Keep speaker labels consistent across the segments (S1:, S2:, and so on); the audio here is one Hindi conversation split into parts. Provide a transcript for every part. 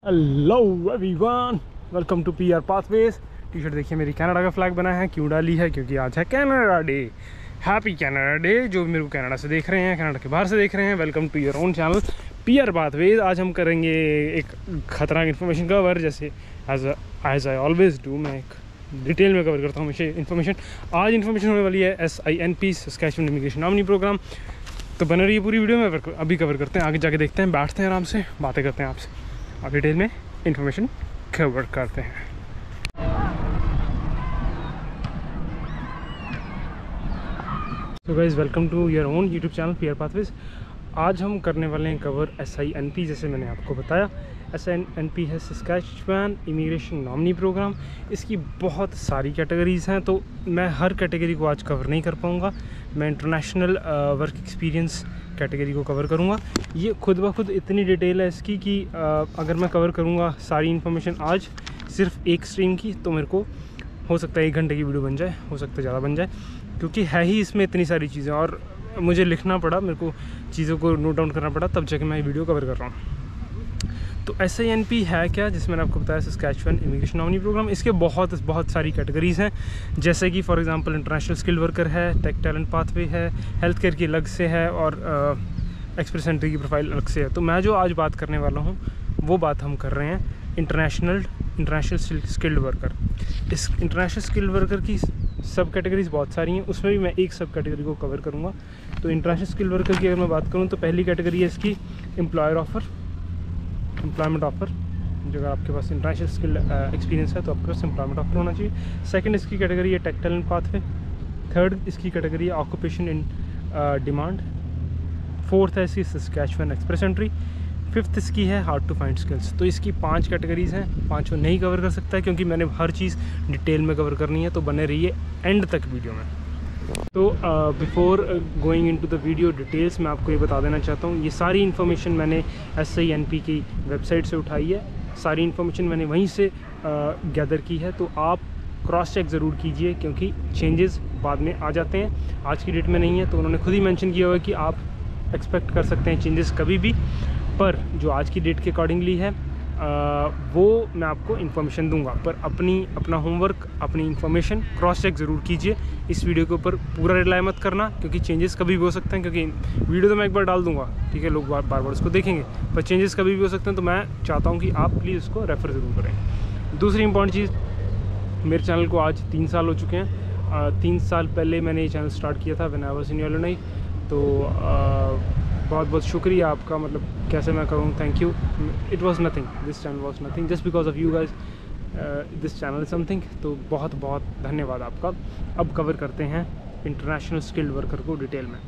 S1: Hello everyone, welcome to PR Pathways. T shirt देखिए मेरी कनाडा का फ्लैग बना है। क्यों डाली है? क्योंकि आज है Canada day. Happy Canada day. जो भी मेरे को कनाडा से देख रहे हैं, कनाडा के बाहर से देख रहे हैं, welcome to your own channel PR Pathways. आज हम करेंगे एक खतरनाक इन्फॉर्मेशन कवर, जैसे एज आई ऑलवेज डू। मैं एक डिटेल में कवर करता हूँ हमेशा इन्फॉर्मेशन। आज इन्फॉर्मेशन होने वाली है SINP Saskatchewan immigration nominee program. तो बने रही पूरी वीडियो में। अभी कवर करते हैं, आगे जाके देखते हैं, बैठते हैं आराम से, बातें करते हैं आपसे, आप डिटेल में इन्फॉर्मेशन कवर करते हैं। So guys, welcome to your own YouTube channel PR Pathways. आज हम करने वाले हैं कवर SINP। जैसे मैंने आपको बताया, SINP है सस्कैचुअन इमिग्रेशन नॉमिनी प्रोग्राम। इसकी बहुत सारी कैटेगरीज़ हैं, तो मैं हर कैटेगरी को आज कवर नहीं कर पाऊँगा। मैं इंटरनेशनल वर्क एक्सपीरियंस कैटेगरी को कवर करूँगा। ये खुद ब खुद इतनी डिटेल है इसकी कि अगर मैं कवर करूँगा सारी इन्फॉर्मेशन आज सिर्फ एक स्ट्रीम की, तो मेरे को हो सकता है 1 घंटे की वीडियो बन जाए, हो सकता है ज़्यादा बन जाए, क्योंकि है ही इसमें इतनी सारी चीज़ें और मुझे लिखना पड़ा, मेरे को चीज़ों को नोट डाउन करना पड़ा, तब जाके मैं वीडियो कवर कर रहा हूँ। तो SINP है क्या, जिसमें मैंने आपको बताया सस्कैचुअन इमिग्रेशन नॉमिनी प्रोग्राम। इसके बहुत सारी कैटेगरीज़ हैं, जैसे कि for example international skilled worker है, टेक टैलेंट पाथवे है, हेल्थ केयर की अलग से है, और एक्सप्रेस एंट्री की प्रोफाइल अलग से है। तो मैं जो आज बात करने वाला हूँ वो बात हम कर रहे हैं इंटरनेशनल स्किल्ड वर्कर। इस इंटरनेशनल स्किल्ड वर्कर की सब कैटेगरीज़ बहुत सारी हैं, उसमें भी मैं एक सब कैटेगरी को कवर करूँगा। तो इंटरनेशनल स्किल्ड वर्कर की अगर मैं बात करूँ, तो पहली कैटेगरी है इसकी एम्प्लॉयमेंट ऑफ़र। जो अगर आपके पास इंटरनेशनल स्किल एक्सपीरियंस है तो आपके पास एम्प्लॉयमेंट ऑफर होना चाहिए। सेकंड इसकी कैटेगरी है टेक टैलेंट पाथवे। थर्ड इसकी कैटेगरी है ऑक्यूपेशन इन डिमांड। फोर्थ है इसकी सस्कैचुअन एक्सप्रेस एंट्री। फिफ्थ इसकी है हार्ड टू फाइंड स्किल्स। तो इसकी 5 कैटेगरीज़ हैं, 5 नहीं कवर कर सकता है क्योंकि मैंने हर चीज़ डिटेल में कवर करनी है। तो बने रहिए एंड तक वीडियो में। तो before going into the video details, मैं आपको ये बता देना चाहता हूँ, ये सारी इन्फॉर्मेशन मैंने SINP की वेबसाइट से उठाई है। सारी इन्फॉर्मेशन मैंने वहीं से गैदर की है। तो आप क्रॉस चेक ज़रूर कीजिए, क्योंकि चेंजेस बाद में आ जाते हैं। आज की डेट में नहीं है, तो उन्होंने खुद ही मेंशन किया हुआ है कि आप एक्सपेक्ट कर सकते हैं चेंजेस कभी भी, पर जो आज की डेट के अकॉर्डिंगली है वो मैं आपको इन्फॉर्मेशन दूंगा। पर अपना होमवर्क, अपनी इन्फॉर्मेशन क्रॉस चेक ज़रूर कीजिए। इस वीडियो के ऊपर पूरा रिलाई मत करना, क्योंकि चेंजेस कभी भी हो सकते हैं। क्योंकि वीडियो तो मैं एक बार डाल दूंगा, ठीक है, लोग बार बार उसको देखेंगे, पर चेंजेस कभी भी हो सकते हैं। तो मैं चाहता हूँ कि आप प्लीज़ उसको रेफ़र ज़रूर करें। दूसरी इंपॉर्टेंट चीज़, मेरे चैनल को आज 3 साल हो चुके हैं। 3 साल पहले मैंने ये चैनल स्टार्ट किया था when I was in Illinois. तो बहुत बहुत शुक्रिया आपका, मतलब कैसे मैं करूँ, thank you. It was nothing, this channel was nothing, just because of you guys this channel is something. तो बहुत बहुत धन्यवाद आपका। अब कवर करते हैं इंटरनेशनल स्किल्ड वर्कर को डिटेल में।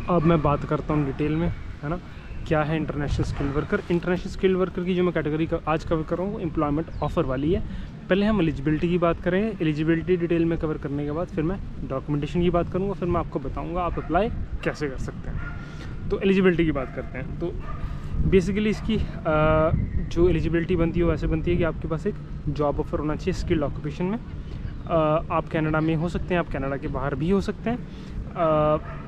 S1: अब मैं बात करता हूँ डिटेल में, है ना, क्या है international skilled worker. International skilled worker की जो मैं कैटेगरी आज कवर कर रहा हूँ वो एम्प्लॉयमेंट ऑफर वाली है। पहले हम एलिजिबिलिटी की बात करें। एलिजिबिलिटी डिटेल में कवर करने के बाद फिर मैं डॉक्यूमेंटेशन की बात करूँगा, फिर मैं आपको बताऊँगा आप अप्लाई कैसे कर सकते हैं। तो एलिजिबिलिटी की बात करते हैं। तो बेसिकली इसकी जो एलिजिबिलिटी बनती है वो ऐसे बनती है कि आपके पास एक जॉब ऑफर होना चाहिए स्किल्ड ऑक्यूपेशन में। आप कनाडा में हो सकते हैं, आप कनाडा के बाहर भी हो सकते हैं।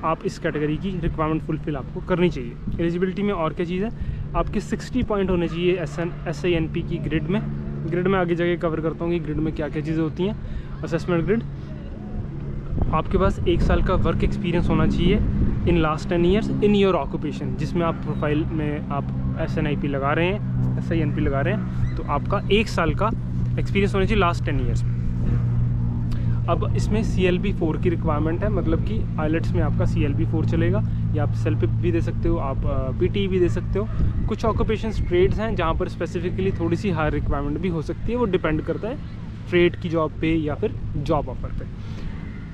S1: आप इस कैटेगरी की रिक्वायरमेंट फुलफिल आपको करनी चाहिए। एलिजिबिलिटी में और क्या चीज़ है, आपके 60 पॉइंट होने चाहिए SINP की ग्रिड में। ग्रिड में आगे जाके कवर करता हूँ कि ग्रिड में क्या क्या चीज़ें होती हैं। असेसमेंट ग्रिड, आपके पास 1 साल का वर्क एक्सपीरियंस होना चाहिए in last 10 years in your occupation. जिसमें आप प्रोफाइल में आप SINP लगा रहे हैं, SINP लगा रहे हैं, तो आपका 1 साल का एक्सपीरियंस होना चाहिए लास्ट 10 ईयर्स में। अब इसमें CLB4 की रिक्वायरमेंट है, मतलब कि आइलेट्स में आपका CLB4 चलेगा, या आप सेल्फ भी दे सकते हो, आप PTE भी दे सकते हो। कुछ ऑक्यूपेशंस ट्रेड्स हैं जहाँ पर स्पेसिफिकली थोड़ी सी हाई रिक्वायरमेंट भी हो सकती है, वो डिपेंड करता है ट्रेड की जॉब पे या फिर जॉब ऑफर पे।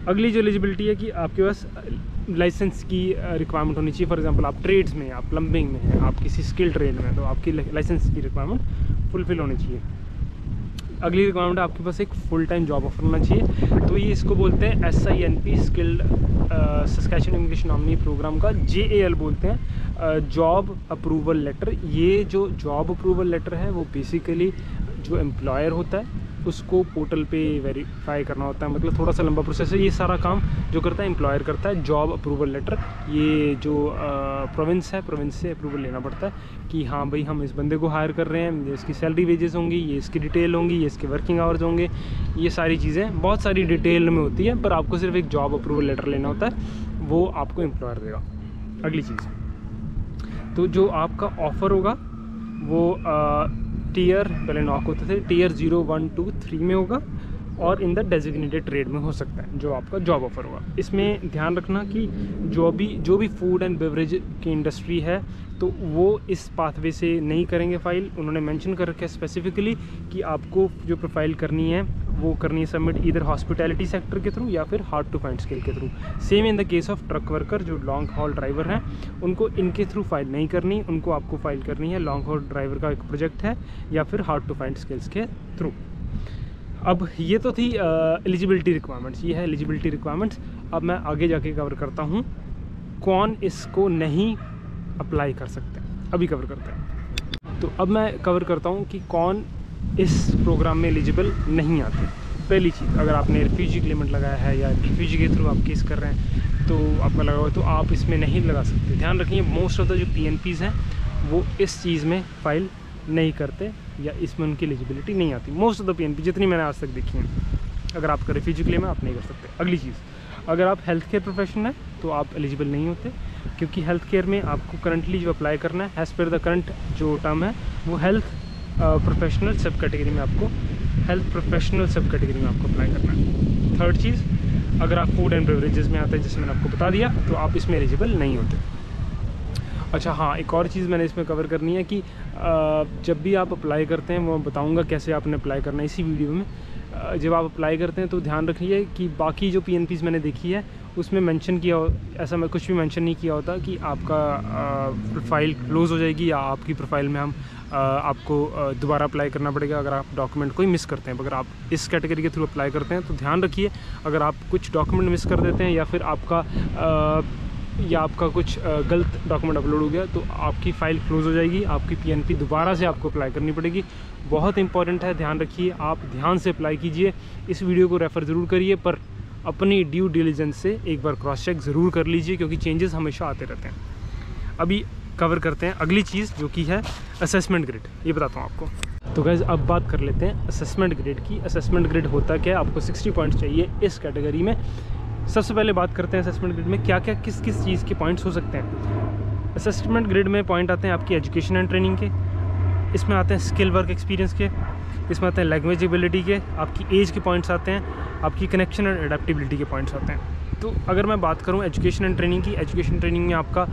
S1: अगली जो एलिजिबिलिटी है कि आपके पास लाइसेंस की रिक्वायरमेंट होनी चाहिए। फॉर एग्जांपल आप ट्रेड्स में, आप प्लम्बिंग में हैं, आप किसी स्किल ट्रेड में हैं, तो आपकी लाइसेंस की रिक्वायरमेंट फुलफिल होनी चाहिए। अगली रिक्वायरमेंट है आपके पास एक फुल टाइम जॉब ऑफर होना चाहिए। तो ये इसको बोलते हैं SINP skilled Saskatchewan immigration nominee program का JAL बोलते हैं, जॉब अप्रूवल लेटर। ये जो जॉब अप्रूवल लेटर है वो बेसिकली जो एम्प्लॉयर होता है उसको पोर्टल पे वेरीफाई करना होता है, मतलब थोड़ा सा लंबा प्रोसेस है। ये सारा काम जो करता है एम्प्लॉयर करता है। जॉब अप्रूवल लेटर, ये जो प्रोविंस है, प्रोविंस से अप्रूवल लेना पड़ता है कि हाँ भाई हम इस बंदे को हायर कर रहे हैं, ये इसकी सैलरी वेजेस होंगी, ये इसकी डिटेल होंगी, ये इसके वर्किंग आवर्स होंगे, ये सारी चीज़ें बहुत सारी डिटेल में होती है। पर आपको सिर्फ एक जॉब अप्रूवल लेटर लेना होता है, वो आपको एम्प्लॉयर देगा। अगली चीज़, तो जो आपका ऑफ़र होगा वो टीयर, पहले नॉक होते थे, टीयर 0, 1, 2, 3 में होगा और इन द डेजिग्नेटेड ट्रेड में हो सकता है जो आपका जॉब ऑफर होगा। इसमें ध्यान रखना कि जो भी फूड एंड बेवरेज की इंडस्ट्री है तो वो इस पाथवे से नहीं करेंगे फाइल। उन्होंने मेंशन कर रखा है स्पेसिफिकली कि आपको जो प्रोफाइल करनी है वो करनी है सबमिट इधर हॉस्पिटैलिटी सेक्टर के थ्रू या फिर हार्ड टू फाइंड स्किल के through. Same in the case of truck worker, जो लॉन्ग हॉल ड्राइवर हैं, उनको इनके थ्रू फाइल नहीं करनी, उनको आपको फाइल करनी है लॉन्ग हॉल ड्राइवर का एक प्रोजेक्ट है या फिर हार्ड टू फाइंड स्किल्स के थ्रू। अब ये तो थी एलिजिबिलिटी रिक्वायरमेंट्स, ये है एलिजिबिलिटी रिक्वायरमेंट्स। अब मैं आगे जाके कवर करता हूँ कौन इसको नहीं अप्लाई कर सकते हैं, अभी कवर करते हैं। तो अब मैं कवर करता हूँ कि कौन इस प्रोग्राम में एलिजिबल नहीं आते। पहली चीज़, अगर आपने रिफ्यूजी क्लेमेंट लगाया है या रिफ्यूजी के थ्रू आप केस कर रहे हैं तो आपका लगा हुआ तो आप इसमें नहीं लगा सकते। ध्यान रखिए मोस्ट ऑफ द जो PNPs हैं वो इस चीज़ में फ़ाइल नहीं करते या इसमें उनकी एलिजिबिलिटी नहीं आती। मोस्ट ऑफ द PNP जितनी मैंने आज तक देखी हैं, अगर आपका रिफ्यूजी क्लेम है आप नहीं कर सकते। अगली चीज़, अगर आप हेल्थ केयर प्रोफेशनल है तो आप एलिजिबल नहीं होते, क्योंकि हेल्थ केयर में आपको करंटली जो अप्लाई करना है एज़ पर द करंट जो टर्म है वो हेल्थ प्रोफेशनल सब कैटेगरी में आपको अप्लाई करना है। थर्ड चीज़, अगर आप फूड एंड बेवरेजेस में आते हैं जिसमें मैंने आपको बता दिया तो आप इसमें एलिजिबल नहीं होते। अच्छा हाँ, एक और चीज़ मैंने इसमें कवर करनी है कि जब भी आप अप्लाई करते हैं, वो बताऊंगा कैसे आपने अप्लाई करना है इसी वीडियो में। जब आप अप्लाई करते हैं तो ध्यान रखिए कि बाकी जो PNPs मैंने देखी है उसमें मेंशन किया ऐसा मैं कुछ भी मेंशन नहीं किया होता कि आपका प्रोफाइल क्लोज़ हो जाएगी या आपकी प्रोफाइल में हम आपको दोबारा अप्लाई करना पड़ेगा अगर आप डॉक्यूमेंट कोई मिस करते हैं। अगर आप इस कैटेगरी के थ्रू अप्लाई करते हैं तो ध्यान रखिए, अगर आप कुछ डॉक्यूमेंट मिस कर देते हैं या फिर आपका कुछ गलत डॉक्यूमेंट अपलोड हो गया तो आपकी फ़ाइल क्लोज़ हो जाएगी, आपकी PNP दोबारा से आपको अप्लाई करनी पड़ेगी। बहुत इंपॉर्टेंट है, ध्यान रखिए, आप ध्यान से अप्लाई कीजिए। इस वीडियो को रेफ़र ज़रूर करिए पर अपनी ड्यू डिलिजेंस से एक बार क्रॉस चेक ज़रूर कर लीजिए, क्योंकि चेंजेस हमेशा आते रहते हैं। अभी कवर करते हैं अगली चीज़ जो कि है असेसमेंट ग्रेड। ये बताता हूँ आपको। तो गाइस अब बात कर लेते हैं असेसमेंट ग्रेड की। असेसमेंट ग्रेड होता क्या है, आपको 60 पॉइंट्स चाहिए इस कैटेगरी में। सबसे पहले बात करते हैं असेसमेंट ग्रेड में क्या क्या किस किस चीज़ के पॉइंट्स हो सकते हैं। असेसमेंट ग्रेड में पॉइंट आते हैं आपकी एजुकेशन एंड ट्रेनिंग के, इसमें आते हैं स्किल वर्क एक्सपीरियंस के, इसमें आते हैं लैंग्वेज एबिलिटी के, आपकी एज के पॉइंट्स आते हैं, आपकी कनेक्शन एंड अडेप्टिबिलिटी के पॉइंट्स आते हैं। तो अगर मैं बात करूं एजुकेशन एंड ट्रेनिंग की, एजुकेशन ट्रेनिंग में आपका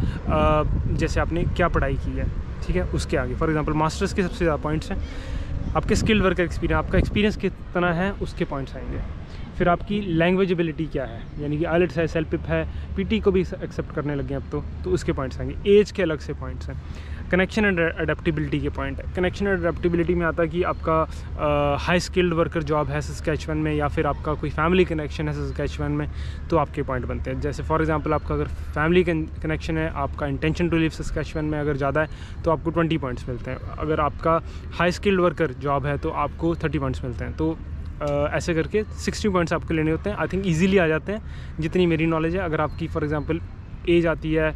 S1: जैसे आपने क्या पढ़ाई की है, ठीक है, उसके आगे फॉर एग्जांपल मास्टर्स के सबसे ज़्यादा पॉइंट्स हैं। आपके स्किल वर्क एक्सपीरियंस, आपका एक्सपीरियंस कितना है उसके पॉइंट्स आएंगे। फिर आपकी लैंग्वेज एबिलिटी क्या है, यानी कि आइलेट्स है, सेल्पिप है, PT को भी एक्सेप्ट करने लगे अब तो उसके पॉइंट्स आएंगे। एज के अलग से पॉइंट्स हैं। कनेक्शन एंड अडेप्टिबिलिटी के पॉइंट है। कनेक्शन एंड अडेप्टिबिलिटी में आता है कि आपका हाई स्किल्ड वर्कर जॉब है सस्केचुअन में या फिर आपका कोई फैमिली कनेक्शन है सस्केचुअन में, तो आपके पॉइंट बनते हैं। जैसे फॉर एग्जांपल आपका अगर फैमिली कनेक्शन है, आपका इंटेंशन टू लिव सस्केचुअन में अगर ज़्यादा है तो आपको 20 पॉइंट्स मिलते हैं। अगर आपका हाई स्किल्ड वर्कर जॉब है तो आपको 30 पॉइंट्स मिलते हैं। तो ऐसे करके 60 पॉइंट्स आपको लेने होते हैं। आई थिंक ईजिली आ जाते हैं जितनी मेरी नॉलेज है। अगर आपकी फॉर एग्जांपल एज आती है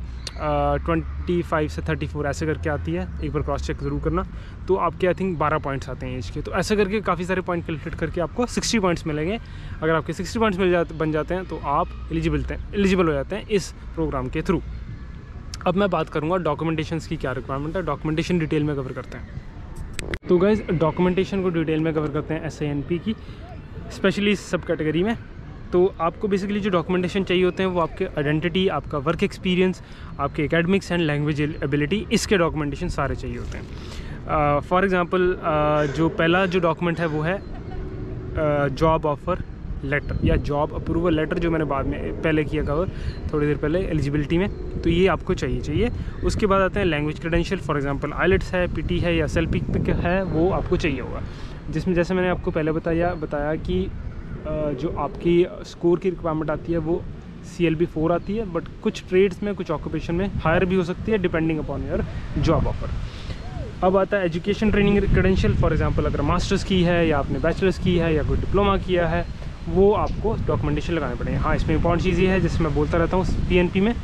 S1: 25 से 34 ऐसे करके आती है, एक बार क्रॉस चेक ज़रूर करना, तो आपके आई थिंक 12 पॉइंट्स आते हैं एज के। तो ऐसे करके काफ़ी सारे पॉइंट कैलकुलेट करके आपको 60 पॉइंट्स मिलेंगे। अगर आपके 60 पॉइंट्स बन जाते हैं तो आप एलिजिबल हो जाते हैं इस प्रोग्राम के थ्रू। अब मैं बात करूँगा डॉक्यूमेंटेशंस की क्या रिक्वायरमेंट है। डॉक्यूमेंटेशन डिटेल में कवर करते हैं। तो गाइज़ डॉक्यूमेंटेशन को डिटेल में कवर करते हैं SINP की, स्पेशली इस सब कैटेगरी में। तो आपको बेसिकली जो डॉक्यूमेंटेशन चाहिए होते हैं वो आपके आइडेंटिटी, आपका वर्क एक्सपीरियंस, आपके एकेडमिक्स एंड लैंग्वेज एबिलिटी, इसके डॉक्यूमेंटेशन सारे चाहिए होते हैं। फॉर एग्जांपल जो पहला जो डॉक्यूमेंट है वो है जॉब ऑफ़र लेटर या जॉब अप्रूवल लेटर, जो मैंने बाद में पहले किया कवर थोड़ी देर पहले एलिजिबिलिटी में, तो ये आपको चाहिए। उसके बाद आते हैं language credential, for example IELTS है, PT है या सेल्पिक है, वो आपको चाहिए होगा। जिसमें जैसे मैंने आपको पहले बताया कि जो आपकी स्कोर की रिक्वायरमेंट आती है वो CLB 4 आती है, बट कुछ ट्रेड्स में कुछ ऑक्यूपेशन में हायर भी हो सकती है depending upon your job offer. अब आता है education training credential. For example अगर मास्टर्स की है या आपने बैचलर्स की है या कोई डिप्लोमा किया है, वो आपको डॉक्यूमेंटेशन लगाने पड़ेंगे। हाँ, इसमें इंपॉर्टेंट चीज़ ये है जिससे मैं बोलता रहता हूँ PNP में,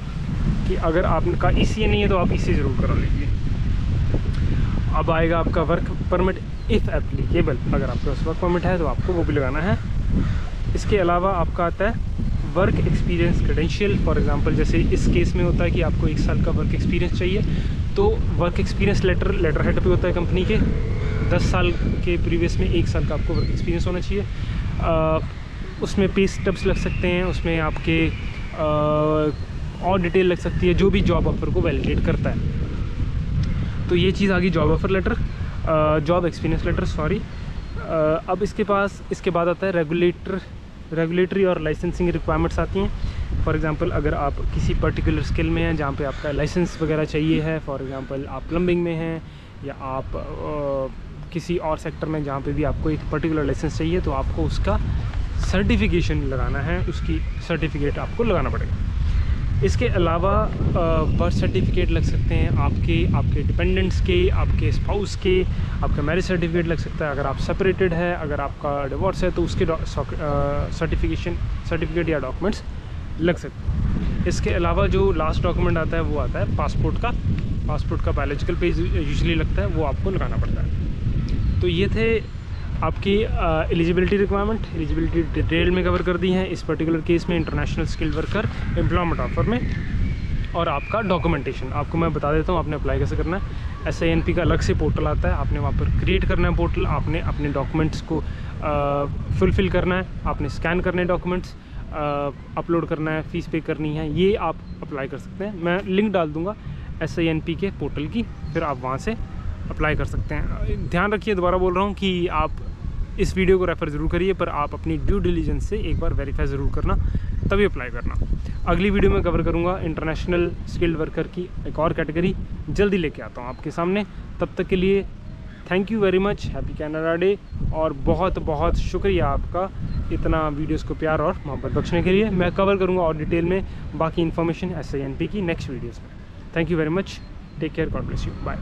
S1: कि अगर आपका ECA नहीं है तो आप ECA ज़रूर करा लीजिए। अब आएगा आपका वर्क परमिट इफ़ एप्लीकेबल। अगर आपके पास वर्क परमिट है तो आपको वो भी लगाना है। इसके अलावा आपका आता है work experience credential. For example जैसे इस केस में होता है कि आपको 1 साल का वर्क एक्सपीरियंस चाहिए, तो वर्क एक्सपीरियंस लेटर हेड पे होता है कंपनी के। 10 साल के प्रीवियस में 1 साल का आपको वर्क एक्सपीरियंस होना चाहिए। उसमें पे स्टब्स लग सकते हैं, उसमें आपके और डिटेल लग सकती है जो भी जॉब ऑफ़र को वैलिडेट करता है। तो ये चीज़ आ गई job offer letter, job experience letter sorry. अब इसके बाद आता है रेगुलेटरी और लाइसेंसिंग रिक्वायरमेंट्स आती हैं। फॉर एग्जांपल अगर आप किसी पर्टिकुलर स्किल में हैं जहाँ पे आपका लाइसेंस वगैरह चाहिए है, फॉर एग्जांपल आप प्लम्बिंग में हैं या आप किसी और सेक्टर में जहाँ पे भी आपको एक पर्टिकुलर लाइसेंस चाहिए, तो आपको उसका सर्टिफिकेशन लगाना है, उसकी सर्टिफिकेट आपको लगाना पड़ेगा। इसके अलावा बर्थ सर्टिफिकेट लग सकते हैं आपके डिपेंडेंट्स के, आपके स्पाउस के, आपका मैरिज सर्टिफिकेट लग सकता है। अगर आप सेपरेटेड है, अगर आपका डिवोर्स है, तो उसके सर्टिफिकेट या डॉक्यूमेंट्स लग सकते हैं। इसके अलावा जो लास्ट डॉक्यूमेंट आता है वो आता है पासपोर्ट का बायोलॉजिकल पेज यूजुअली लगता है, वो आपको लगाना पड़ता है। तो ये थे आपकी एलिजिबिलिटी रिक्वायरमेंट। एलिजिबिलिटी डिटेल में कवर कर दी हैं इस पर्टिकुलर केस में, international skilled worker employment offer में। और आपका डॉक्यूमेंटेशन आपको मैं बता देता हूँ आपने अप्लाई कैसे करना है। SINP का अलग से पोर्टल आता है, आपने वहाँ पर क्रिएट करना है पोर्टल, आपने अपने डॉक्यूमेंट्स को फुलफ़िल करना है, आपने स्कैन करने डॉक्यूमेंट्स, अपलोड करना है, फ़ीस पे करनी है, ये आप अप्लाई कर सकते हैं। मैं लिंक डाल दूँगा SINP के पोर्टल की, फिर आप वहाँ से अप्लाई कर सकते हैं। ध्यान रखिए, दोबारा बोल रहा हूँ कि आप इस वीडियो को रेफ़र ज़रूर करिए, पर आप अपनी ड्यू डिलीजेंस से एक बार वेरीफाई ज़रूर करना, तभी अप्लाई करना। अगली वीडियो में कवर करूँगा इंटरनेशनल स्किल्ड वर्कर की एक और कैटेगरी, जल्दी लेके आता हूँ आपके सामने। तब तक के लिए thank you very much, happy Canada day, और बहुत बहुत शुक्रिया आपका इतना वीडियोस को प्यार और मोहब्बत बख्शने के लिए। मैं कवर करूँगा और डिटेल में बाकी इन्फॉर्मेशन SINP की नेक्स्ट वीडियोज़ में। Thank you very much, take care, God bless you, bye.